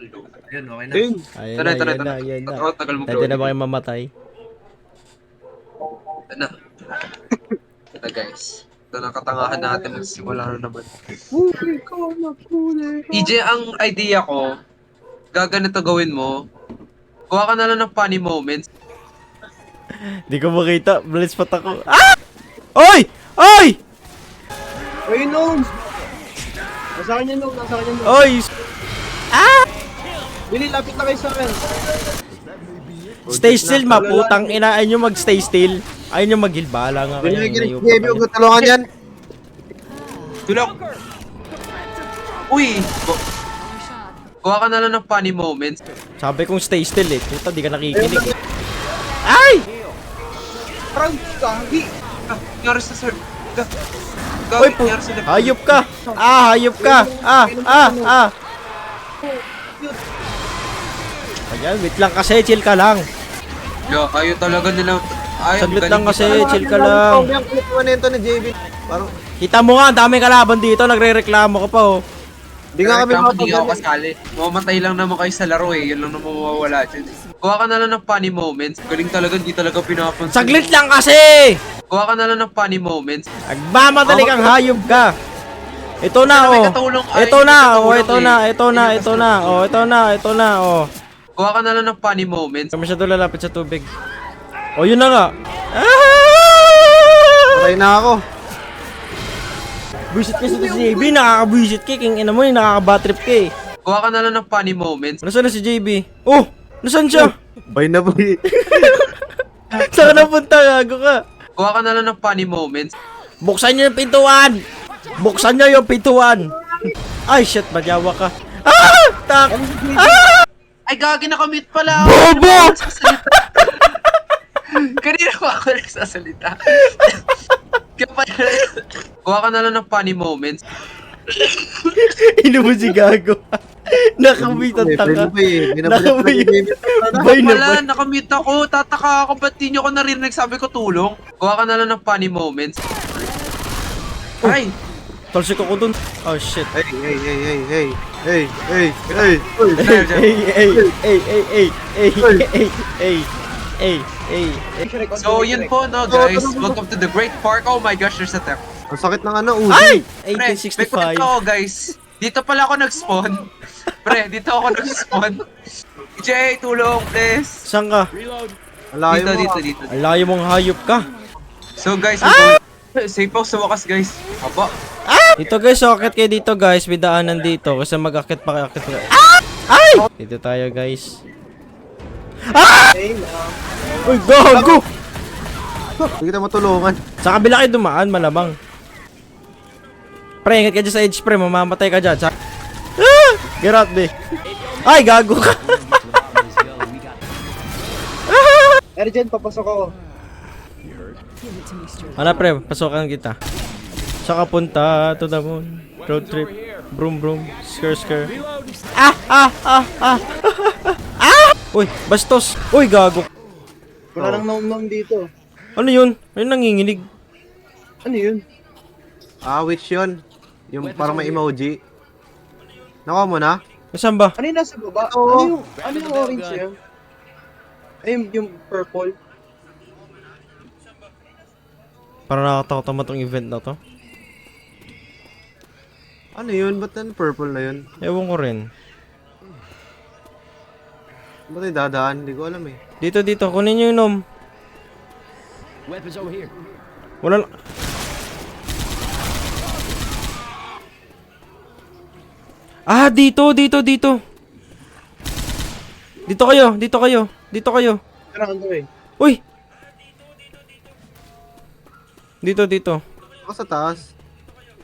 Ayun, okay na. Ayun. Ayun na, yun na, yun na. Tagal mo Pwede na ba kayo mamatay? Ito na. Ito na guys. Ito na katangahan natin. Magsimula na naman. Huli ka na, huli ka. EJ, ang idea ko, gaganito gawin mo. Kuha ka na lang ng funny moments. Di ko makita. Blind spot ako. Ah! Oy! Oy! Ayun, Nong. Nasa kanya, Nong. Nasa kanya, Nong. Oy! Bili, lapit na kayo sa akin. Stay still, maputang ina. Ayun yung mag-stay still. Ayun yung mag-heal. Bahala nga kayo. Bili, Ngayon pa Gaby, kayo. huwag tulungan yan. Tulog! Uy! Kuha ka na lang ng funny moments. Sabi kong stay still eh. Puta, di ka nakikinig eh. Ay! Parang, gagi. Nangyari sa sir. Oy, hayop ka! Ah, hayop ka! Ah! Ayan, wait lang kasi. Chill ka lang. Ayaw talaga nila. Ayaw, Saglit galing lang kasi. nila. Chill ka lang. Yung kulipuan ni JB. Parang, Kita mo nga, ang daming kalaban dito. Nagre-reklamo ka pa oh. di nga kami Hindi ako mapagano. kasali. Mamamatay lang naman kayo sa laro eh. Yun lang naman mawawala dyan. Kuha ka na lang ng funny moments. Galing talaga, hindi talaga pinapansin. Saglit lang kasi! Kuha ka na lang ng funny moments. Nagmamadali kang hayop ka. Ito na Kasi may oh. katulong. Ay, Ito may na oh, katulong ito eh. na, ito na, ito na. Oh, ito na oh. Kuha ka na lang ng funny moments. Kami masyado lalapit sa tubig. Oh, yun na nga. Ah! Patay na ako. Buisit kasi si JB, nakaka-buisit ka. King ina mo, nakaka-batrip ka eh. Kuha ka na lang ng funny moments. Nasaan na si JB? Oh! Nasaan siya? Bay na bay. Saan ka napunta? Gago ka. Kuha ka na lang ng funny moments. Buksan niyo yung pintuan! Buksan niyo yung pintuan! Ay, shit, bagyawa ka. Ah! Tak! Ay, gagi, nakamute pala ako. Bobo! Kanina pa ako nagsasalita. Kaya pala. Kuha ka na lang ng funny moments. Ino mo si Gago. Nakamitan Bay taka. na bay. Nakamitan. Ako Bay na pala, bay. nakamute ako. Tataka ako, ba't di nyo ko narinig? Sabi ko tulong. Kuha ka na lang ng funny moments. Ay! Talsik ako dun. Oh, shit. Hey, hey, hey, hey, hey. Hey, hey, hey. Hey, hey, hey, hey, hey, hey, hey, hey, hey. So, yun po, no, guys. Welcome to the Great Park. Oh my gosh, there's a tech. Ang sakit ng ano, ulo. Ay! Pre, may kwento 1865. ako, guys. Dito pala ako nag-spawn. Pre, dito ako nag-spawn. Jay, tulong, please. Saan ka? Ang layo Dito, mo. dito, dito. Ang layo mong hayop ka. So, guys, safe ako sa wakas, guys. Aba. Dito guys, so akit kayo dito guys. May daanan dito. Kasi mag-akit pa kayo. Ay! Dito tayo guys. Uy, gago! Hindi kita matulungan. Sa kabila kayo dumaan, malamang. Pre, ingat ka dyan sa edge, pre. Mamamatay ka dyan. Get out, be. Ay, gago ka. Ergen, papasok ako. Ano, pre? Pasokan kita. Saan ka punta? To the moon. Road trip. Broom, broom. Skr. Uy, bastos. Uy, gago. Wala nang nom-nom dito. Ano yun? Ano nanginginig? Ano yun? Ah, witch yun. Yung parang may emoji. Nakuha mo na? Nasaan ba? Ano yung nasa baba? Ano yung orange yun? Ay, yung purple. Parang nakakatakot naman tong event na to. Ano yun? Ba't yung purple na yun? Ewan ko rin. Ba't yung dadaan? Hindi ko alam eh. Dito. Kunin nyo yung nom. Weapons over here. Wala lang. Ah, dito. Dito kayo. Kailangan ko eh. Uy! Dito. Ako sa taas.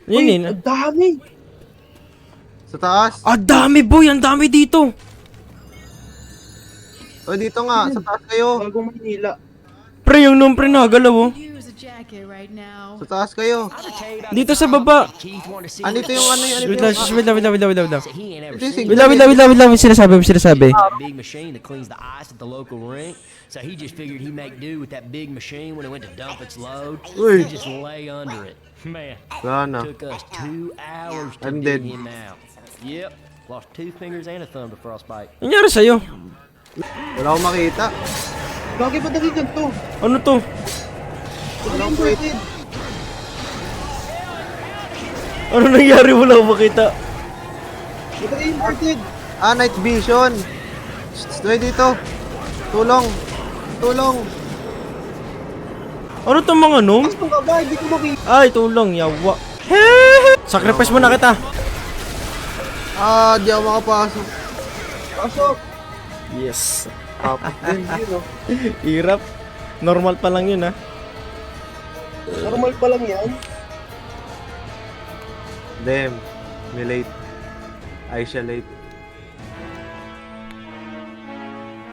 Yun Uy, yun. ang dami! Sa taas? Ah, dami boy! Ang dami dito! O, dito nga. Sa taas kayo. Bagong Manila. Pre, yung nom pre nagalaw oh. Use a jacket right now. Sa taas kayo. Dito sa baba. Keith wanted to see Andito yung ano yun. Wait lang. So he ain't ever Ito yung seen signal. Wait lang. May sinasabi. that big machine that cleans the ice at the local rink. So he just figured he'd make do with that big machine when it went to dump its load. Uy. He just lay under it. Man, Wala na. took us 2 hours to I'm dig dead. him out. Yep. Lost 2 fingers and a thumb to frostbite. Nangyari sa'yo? Wala akong makita. Gagi ba dagigan to? Ano to? Wala akong makita. Ano nangyari? Wala akong makita. Ito imported. Ah, night vision. Stay dito. Tulong. Tulong. Ano to mga nom? Gusto ka ba? Hindi ko makita. Ay, tulong, yawa. Sacrifice mo na kita. Ah, di ako makapasok. Pasok. Yes. Tapos din, yun, oh. Hirap. Normal pa lang yun, ha? Normal pa lang yan. Damn. May late. Ay, siya late.